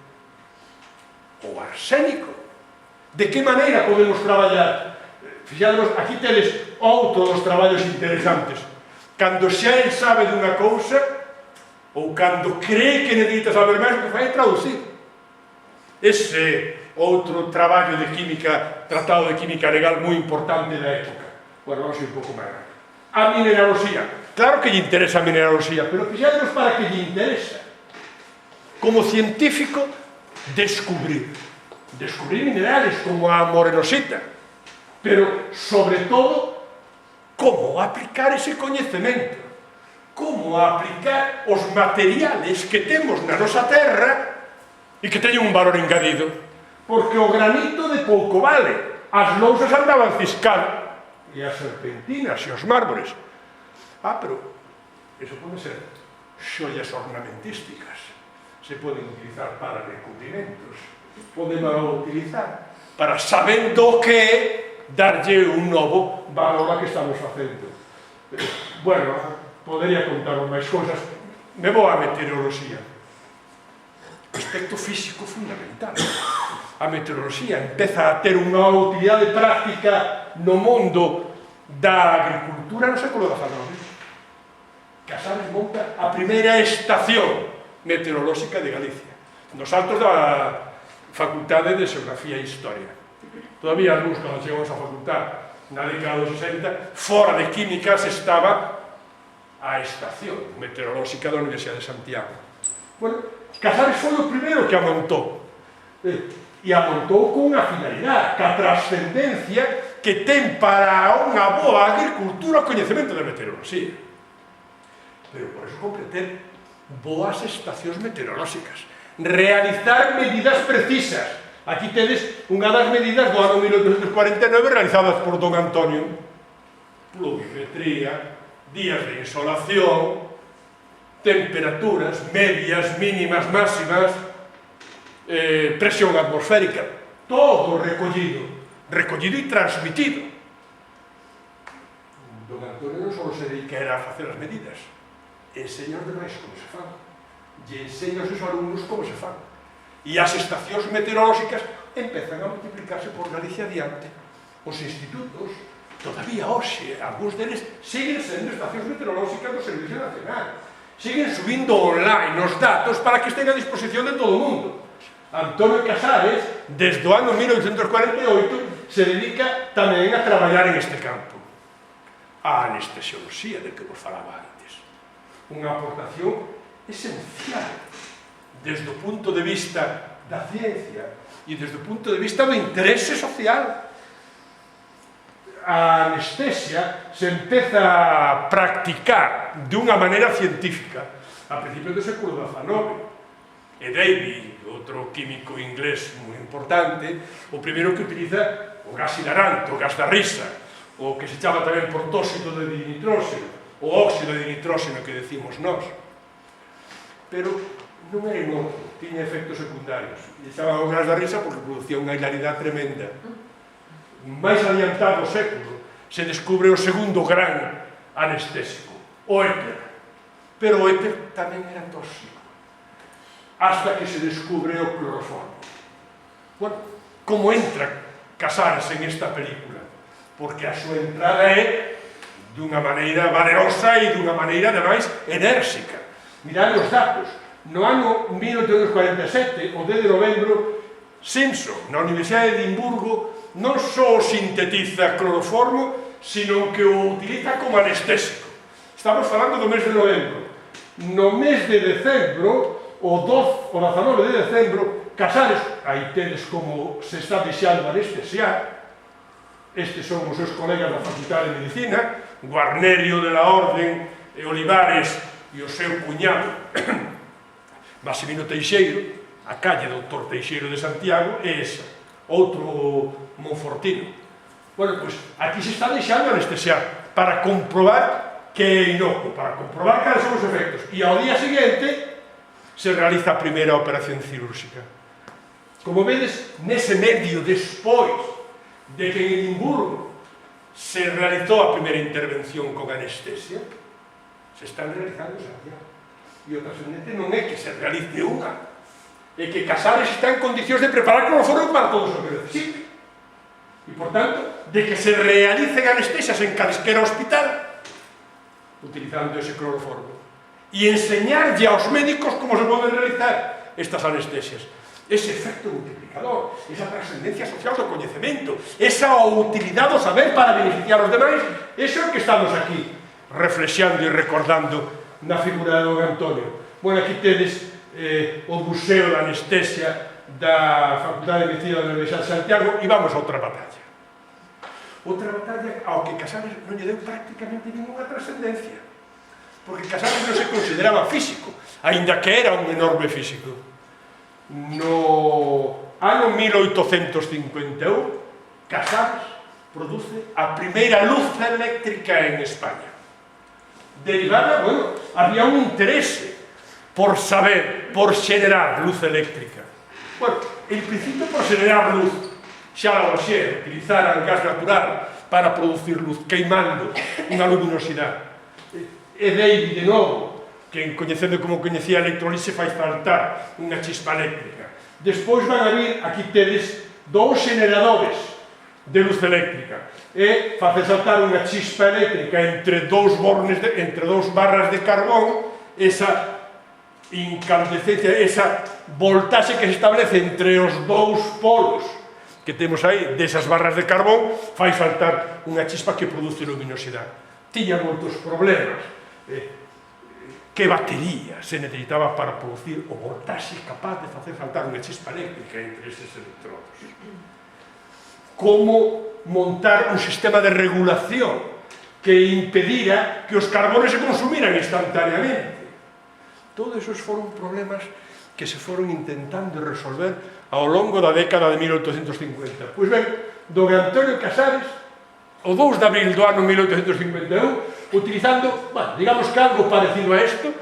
A: O arsénico? De que maneira podemos traballar? Fixadnos, aquí tedes outro dos traballos interesantes. Cando xa el sabe dunha cousa, ou cando cree que necesita saber máis, o que fai é traducir. Ese outro traballo de química, tratado de química legal moi importante da época. Bueno, vamos a ir un pouco máis rápido. A mineraloxía. Claro que lle interesa a mineraloxía, pero fixadnos para que lle interesa. Como científico, descubrir minerales como a morenosita, pero sobre todo como aplicar ese coñecemento, como aplicar os materiales que temos na nosa terra e que teñen un valor engadido, porque o granito de pouco vale, as lousas andaban ciscando e as serpentinas e os mármores. Pero eso pode ser xollas ornamentísticas, se poden utilizar para recubrimentos, podemos utilizar para, sabendo que, darlle un novo valor a que estamos facendo. Bueno, podería contar máis cousas. Me vou a meteoroloxía. Aspecto físico fundamental. A meteoroloxía empeza a ter unha utilidade práctica no mundo da agricultura no século XIX. Casares monta a primeira estación meteorolóxica de Galicia, nos altos da Facultade de Xeografía e Historia. Todavía algúns, cando chegamos a facultade na década dos 60, fora de químicas estaba a estación meteorolóxica da Universidade de Santiago. Bueno, Casares foi o primeiro que a montou, e a montou con unha finalidade, que a trascendencia que ten para unha boa agricultura o coñecemento da meteoroloxía. Pero por eso compre ter boas estacións meteorolóxicas, realizar medidas precisas. Aquí tedes unha das medidas do ano 1849 realizadas por don Antonio. Pluviometría, días de insolación, temperaturas medias, mínimas, máximas, presión atmosférica, todo recollido e transmitido. Don Antonio non só se dedicara a facer as medidas, enseña os demais como se fan, e enseña aos seus alumnos como se fan. E as estacións meteorolóxicas empezan a multiplicarse por Galicia adiante. Os institutos, todavía hoxe, algúns deles siguen sendo estacións meteorolóxicas do Servicio Nacional. Siguen subindo online os datos para que estén a disposición de todo o mundo. Antonio Casares, desde o ano 1848, se dedica tamén a traballar en este campo. A anestesioloxía, del que vos falaba antes. Unha aportación esencial desde o punto de vista da ciencia e desde o punto de vista do interese social. a anestesia se empeza a practicar dunha maneira científica a principios do século XIX. E Davy, outro químico inglés moi importante, o primeiro que utiliza o gas hilarante, o gas da risa, o que se chama tamén protóxido de dinitróxeno, o óxido de dinitróxeno que decimos nós. Pero non era inocuo, tiña efectos secundarios. E chamaban o gas da risa porque producía unha hilaridade tremenda. Máis adiantado o século, se descubre o segundo gran anestésico, o éter. Pero o éter tamén era tóxico, hasta que se descubre o cloroformo. Bueno, como entra Casares en esta película? Porque a súa entrada é dunha maneira valerosa e dunha maneira, ademais, enérxica. Mirad os datos. No ano 1847, o 10 de novembro, Simpson, na Universidade de Edimburgo, non só sintetiza cloroformo, sino que o utiliza como anestésico. Estamos falando do mes de novembro. No mes de decembro, o 19 de decembro, Casares, aí tedes como se está deixando anestesiar. Estes son os seus colegas da Facultade de Medicina, Guarnerio de la Orden, Olivares e o seu cuñado, Maximino Teixeiro, a calle Doutor Teixeiro de Santiago, é esa, outro monfortino. Bueno, pois aquí se está deixando anestesiar para comprobar que é inocuo, para comprobar cales son os efectos. E ao día seguinte se realiza a primeira operación cirúrxica. Como vedes, nese medio despois de que en Edimburgo se realizou a primeira intervención con anestesia, se están realizando xa. E o trascendente non é que se realice unha, é que Casares está en condicións de preparar cloroformo para todos os que necesite. E, por tanto, de que se realicen anestesias en calesquera hospital utilizando ese cloroformo e enseñarlle aos médicos como se poden realizar estas anestesias. Ese efecto multiplicador, esa trascendencia social do coñecemento, esa utilidade do saber para beneficiar os demais, eso é o que estamos aquí reflexando e recordando na figura de don Antonio. Bueno, aquí tedes o Museo da Anestesia da Facultade de Medicina da Universidade de Santiago e vamos a outra batalla. Outra batalla ao que Casares non lle deu prácticamente ninguna trascendencia, porque Casares non se consideraba físico, aínda que era un enorme físico. No ano 1851, Casares produce a primeira luz eléctrica en España. Derivada, bueno, había un interese por saber, por xenerar luz eléctrica. Bueno, en principio por xenerar luz, xa Lavoisier utilizaran gas natural para producir luz, queimando unha luminosidade. E Davy, de novo, que coñecendo como coñecía a electrolise, fai faltar unha chispa eléctrica. Despois van a vir, aquí tedes, dous generadores de luz eléctrica e facer saltar unha chispa eléctrica entre dous barras de carbón, esa incandescencia, esa voltaxe que se establece entre os dous polos que temos aí desas barras de carbón, fai saltar unha chispa que produce luminosidade. Tiña moitos problemas. Que batería se necesitaba para producir o voltaxe capaz de facer saltar unha chispa eléctrica entre eses electrodos? Como montar un sistema de regulación que impedira que os carbones se consumiran instantáneamente? Todos esos foron problemas que se foron intentando resolver ao longo da década de 1850. Pois ben, don Antonio Casares, o 2 de abril do ano 1851, utilizando, bueno, digamos que algo parecido a isto,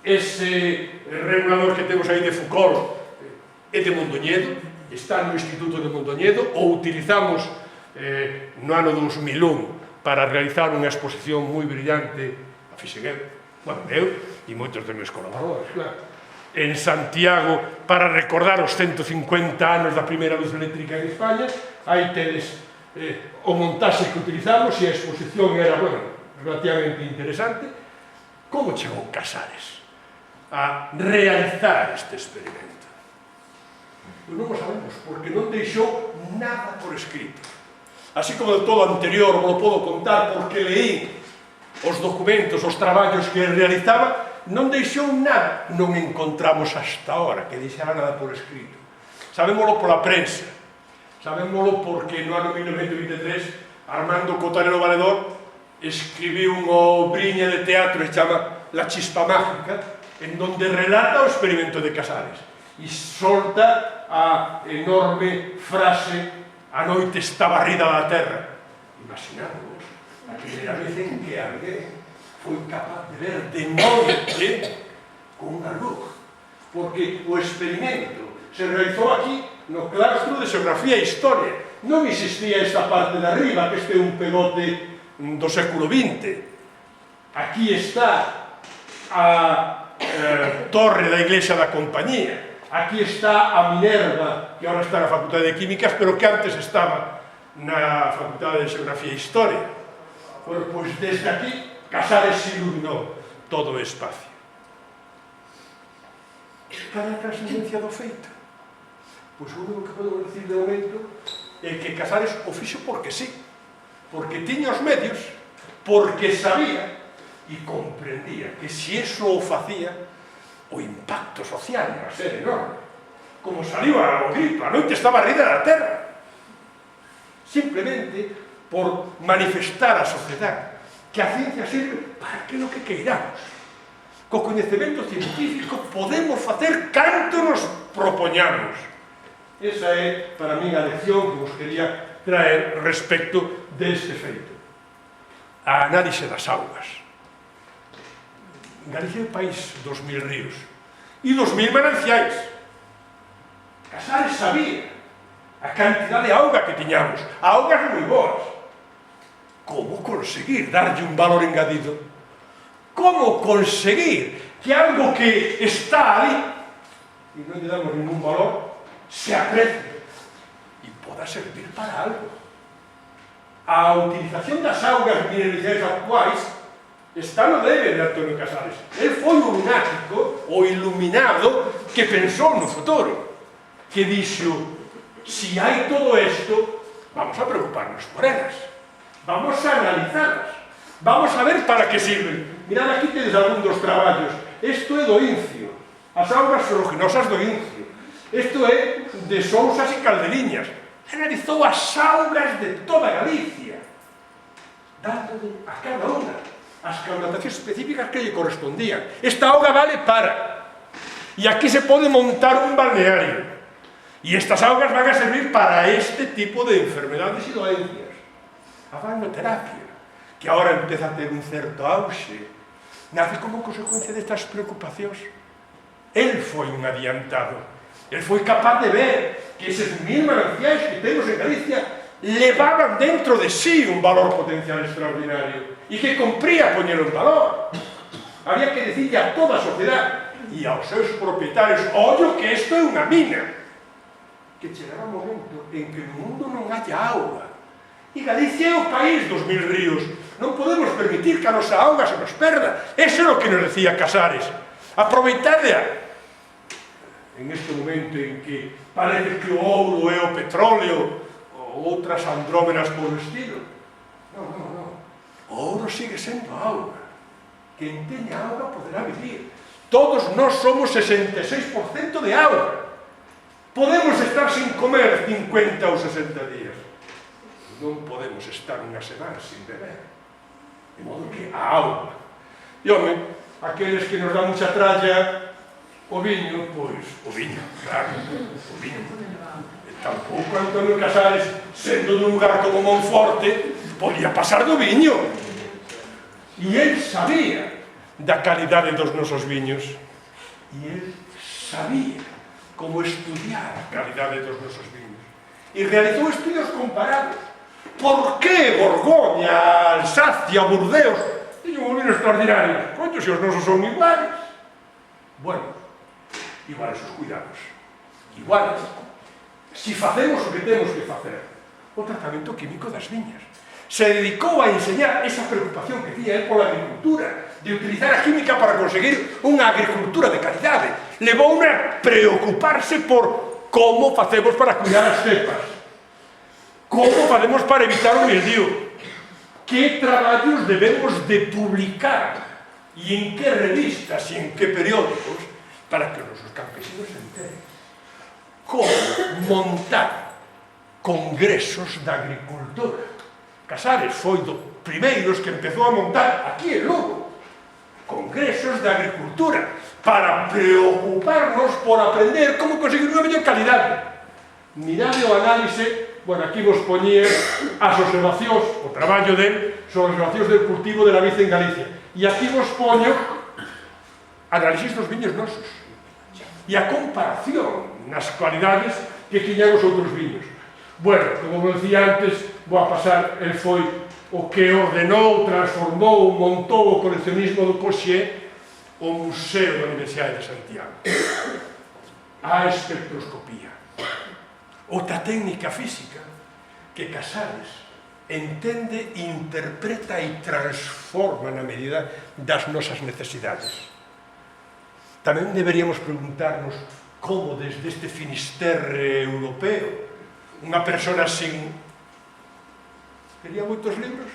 A: ese regulador que temos aí de Foucault é de Mondoñedo, está no Instituto de Mondoñedo, o utilizamos no ano 2001 para realizar unha exposición moi brillante, a fixen eu, bueno, eu e moitos dos meus colaboradores, claro, en Santiago, para recordar os 150 anos da primeira luz eléctrica en España. Aí tedes o montaxe que utilizamos e a exposición era, bueno, relativamente interesante. Como chegou Casares a realizar este experimento? Pois non o sabemos, porque non deixou nada por escrito. Así como de todo anterior vos podo contar porque leí os documentos, os traballos que realizaba, non deixou nada, non encontramos hasta ahora que deixara nada por escrito. Sabémolo pola prensa, sabémolo porque no ano 1923 Armando Cotarelo Valedor escribiu unha obriña de teatro que se chama La Chispa Mágica, en donde relata o experimento de Casares e solta a enorme frase: a noite está barrida da terra. Imaginadvos a primeira vez en que alguén foi capaz de ver de noite con unha luz, porque o experimento se realizou aquí no claustro de Xeografía e Historia. Non existía esta parte de arriba, que este é un pegote do século XX. Aquí está a torre da Iglesia da Compañía. Aquí está a Minerva, que ahora está na Facultade de Químicas, pero que antes estaba na Facultade de Xeografía e Historia. Pois desde aquí, Casares iluminou todo o espacio. Cal é a trascendencia do feito? Pois o único que podemos decir de momento é que Casares o fixo porque sí, porque tiña os medios, porque sabía e comprendía que se iso o facía, o impacto social iba a ser enorme. Como saliu ao grito, a noite está barrida da terra. Simplemente por manifestar á sociedade que a ciencia sirve para aquilo que queiramos. Co coñecemento científico podemos facer canto nos propoñamos. Esa é, para min, a lección que vos quería traer respecto deste feito. A análise das augas. Galicia é o país dos 1000 ríos e dos 1000 mananciais. Casares sabía a cantidad de auga que tiñamos, augas moi boas. Como conseguir darlle un valor engadido? Como conseguir que algo que está ali e non lle damos ningún valor se aprecie e poda servir para algo? A utilización das augas mineralizadas actuais está no debe de Antonio Casares. El foi o lunático, o iluminado, que pensou no futuro, que dixo: si hai todo isto, vamos a preocuparnos por elas, vamos a analizalas, vamos a ver para que sirven. Mirad, aquí tedes algún dos traballos. Isto é do Incio, as augas ferruginosas do Incio. Isto é de Sousas e Calderiñas. Analizou as augas de toda Galicia, dándole a cada unha as connotacións específicas que lle correspondían. Esta auga vale para, e aquí se pode montar un balneario, e estas augas van a servir para este tipo de enfermedades e doencias. A balneoterapia, que agora empeza a ter un certo auxe, nace como consecuencia destas preocupacións. El foi un adiantado. El foi capaz de ver que eses 1000 mananciais que temos en Galicia levaban dentro de sí un valor potencial extraordinario e que compría poñelo en valor. Había que decirle a toda a sociedade e aos seus propietarios: ollo que isto é unha mina, que chegará un momento en que no mundo non haya auga. E Galicia é o país dos 1000 ríos. Non podemos permitir que a nosa auga se nos perda. Eso é o que nos decía Casares. Aproveitadea en este momento en que parece que o ouro é o petróleo ou outras andrómenas polo estilo. Non, non, non. O ouro sigue sendo auga. Quen teña auga poderá vivir. Todos nós somos 66% de auga. Podemos estar sin comer 50 ou 60 días. Non podemos estar unha semana sin beber. De modo que a auga. E, home, aqueles que nos dá mucha tralla o viño, pois, o viño, claro, o viño. E tampouco Antonio Casares, sendo dun lugar como Monforte, podía pasar do viño. E el sabía da calidade dos nosos viños. E el sabía como estudiar a calidade dos nosos viños. E realizou estudios comparados. Por que Borgoña, Alsacia, Burdeos teñen un vino extraordinario? Coño, se os nosos son iguales. Bueno, iguales os cuidados, iguales, si facemos o que temos que facer, o tratamento químico das viñas. Se dedicou a enseñar esa preocupación que tiña él pola agricultura, de utilizar a química para conseguir unha agricultura de calidade. Levou a preocuparse por como facemos para cuidar as cepas, como facemos para evitar o mildiu, que traballos debemos de publicar e en que revistas e en que periódicos para que os nosos campesinos se enteren. Como montar congresos de agricultura Casares foi dos primeiros que empezou a montar aquí en Lugo congresos de agricultura para preocuparnos por aprender como conseguir unha mellor calidade. Mirade o análise, bueno, aquí vos poñía as observacións, o traballo sobre as observacións del cultivo de la vid en Galicia. E aquí vos poño análisis dos viños nosos e a comparación nas cualidades que tiñan os outros viños. Bueno, como vos decía antes, vou a pasar, el foi o que ordenou, transformou, montou o coleccionismo do Coixé, o Museo da Universidade de Santiago. A espectroscopía. Outra técnica física que Casares entende, interpreta e transforma na medida das nosas necesidades. Tamén deberíamos preguntarnos como desde este Finisterre europeo unha persona sin... Tería moitos libros?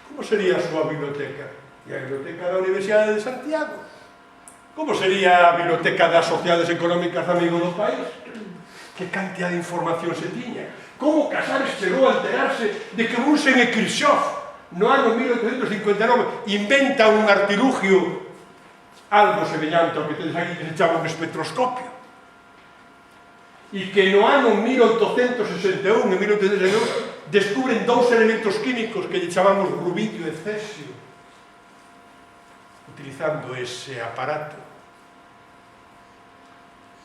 A: Como sería a súa biblioteca? E a biblioteca da Universidade de Santiago? Como sería a biblioteca das sociedades económicas de Amigo do País? Que cantidad de información se tiña? Como Casares chegou a enterarse de que Bunsen e Kirchhoff no ano 1859 inventa un artilugio algo semellante ao que tedes aquí, que se chama un espectroscopio, e que no ano 1861 e 1862 descubren dous elementos químicos que lle chamamos rubidio e cesio, utilizando ese aparato,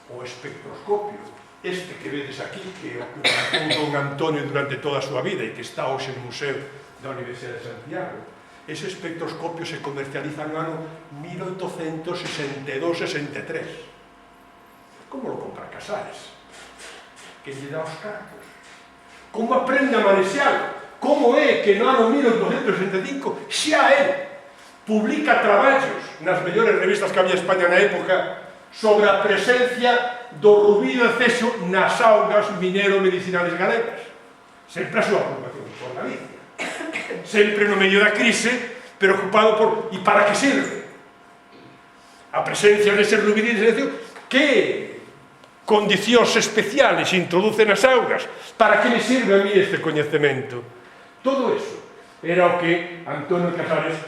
A: o espectroscopio, este que vedes aquí, que ocupou don Antonio durante toda a súa vida e que está hoxe no Museo da Universidade de Santiago. Ese espectroscopio se comercializa no ano 1862-63. Como lo compra Casares? Que lle dá os cartos? Como aprende a manexealo? Como é que no ano 1865 xa él publica traballos nas mellores revistas que había en España na época sobre a presencia do rubidio e cesio nas augas minero-medicinales galegas? Sempre a súa preocupación por Galicia, sempre no medio da crise, preocupado por e para que sirve a presencia dese rubidio e cesio, que condicións especiales introducen as augas, para que me sirve a mí este coñecemento? Todo eso era o que Antonio Casares,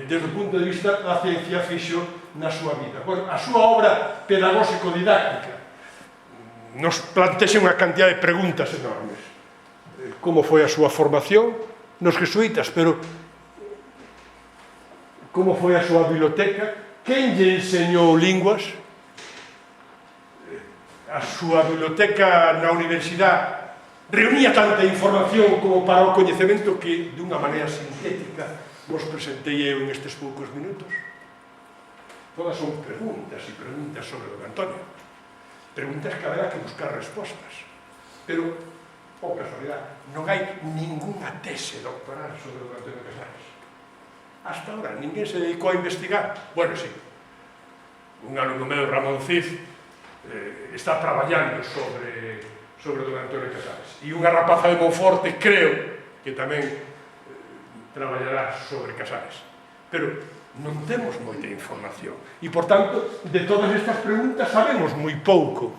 A: desde o punto de vista da ciencia, fixo na súa vida. Bueno, a súa obra pedagóxico-didáctica nos plantexa unha cantidad de preguntas enormes. Como foi a súa formación nos jesuítas, pero como foi a súa biblioteca? Quen lle enseñou linguas? A súa biblioteca na universidade reunía tanta información como para o coñecemento que, dunha maneira sintética, vos presentei eu en estes poucos minutos. Todas son preguntas e preguntas sobre don Antonio. Preguntas que haberá que buscar respostas. Pero, por casualidade, non hai ninguna tese doctoral sobre don Antonio Casares. Hasta ahora, ninguén se dedicou a investigar. Bueno, sí, un alumno meu, Ramón Cid, está traballando sobre don Antonio Casares. E unha rapaza de Monforte, creo, que tamén traballará sobre Casares. Pero non temos moita información. E, por tanto, de todas estas preguntas sabemos moi pouco.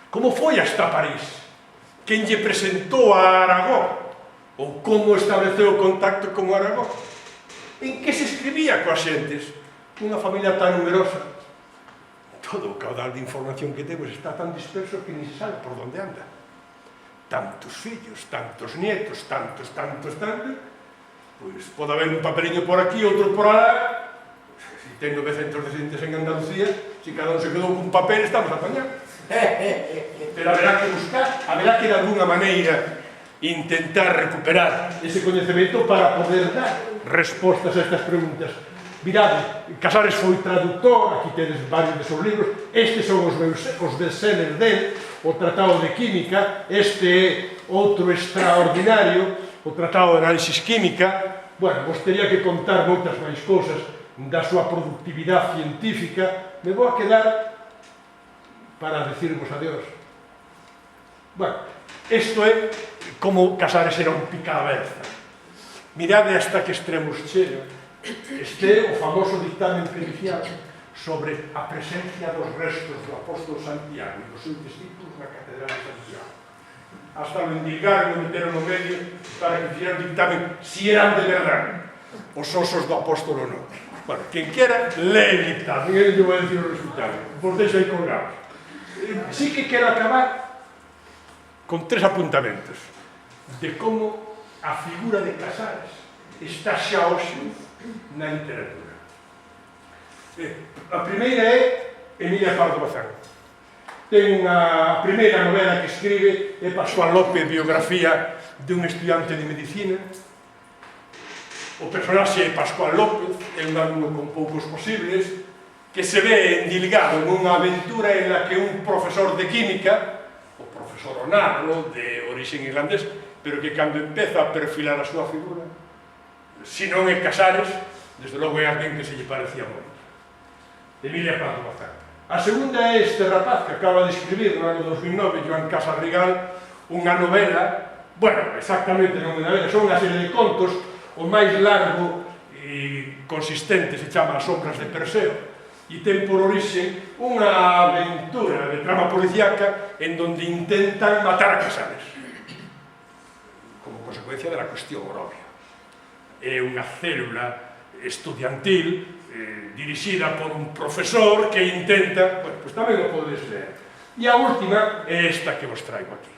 A: Como foi hasta París? Quen lle presentou a Aragón? Ou como estableceu o contacto con Aragón? En que se escribía coas xentes? Unha familia tan numerosa. Todo o caudal de información que temos está tan disperso que ni se sabe por onde anda. Tantos fillos, tantos nietos, tantos, pois pode haber un papeliño por aquí, outro por alá. Se ten 900 descendentes en Andalucía, se cada un se quedou cun papel, estamos apañados. Pero haberá que buscar, haberá que de alguna maneira intentar recuperar ese coñecemento para poder dar respostas a estas preguntas. Mirade, Casares foi traductor, aquí tedes varios de seus libros, estes son os bestsellers del, o Tratado de Química, este é outro extraordinario, o Tratado de Análisis Química. Bueno, vos teria que contar moitas máis cousas da súa productividade científica. Me vou a quedar para decirvos adiós. Bueno, isto é como Casares era un picaberza. Mirade hasta que extremos chega. Este é o famoso dictamen pericial sobre a presencia dos restos do apóstolo Santiago e dos seus discípulos na Catedral de Santiago. hasta lo endilgaron e meteron no medio para que fixeran dictamen si eran de verdade os osos do apóstolo non. Bueno, quen quera, lee el dictamen, eu lle vou a decir o resultado, vos deixo aí colgados. Sí que quero acabar con 3 apuntamentos de como a figura de Casares está xa hoxe na literatura. A primeira é Emilia Pardo Bazán. Ten a primeira novela que escribe é Pascual López, biografía de un estudiante de medicina. O personaxe é Pascual López, é un alumno con poucos posibles, que se ve endilgado nunha aventura en la que un profesor de química, o profesor Onarlo, de origen irlandés, pero que cando empeza a perfilar a súa figura, se non é Casares, desde logo é alguén que se lle parecía moito. Emilia Pardo Bazán. A segunda é este rapaz que acaba de escribir no ano 2009, Joan Casas Rigal, unha novela, bueno, exactamente non unha novela, son unha serie de contos. O máis largo e consistente se chama As sombras de Perseo e ten por orixe unha aventura de trama policíaca en donde intentan matar a Casares como consecuencia de la cuestión Orovia. É unha célula estudiantil dirixida por un profesor que intenta... Bueno, pois tamén o podedes ler. E a última é esta que vos traigo aquí,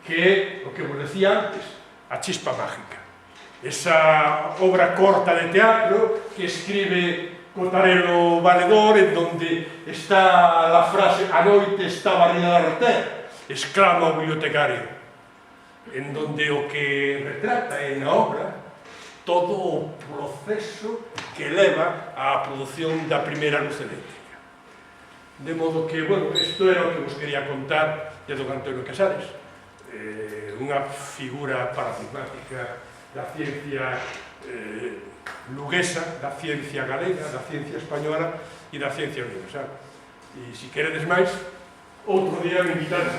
A: que é o que vos decía antes, A chispa mágica. Esa obra corta de teatro que escribe Cotarelo Valedor, en donde está a frase "a noite está barrida da terra", exclama o bibliotecario, en donde o que retrata é na obra todo o proceso que leva á produción da primeira luz eléctrica. De modo que, bueno, isto era o que vos quería contar de don Antonio Casares, unha figura paradigmática da ciencia luguesa, da ciencia galega, da ciencia española e da ciencia universal. E se queredes máis, outro día me invitades.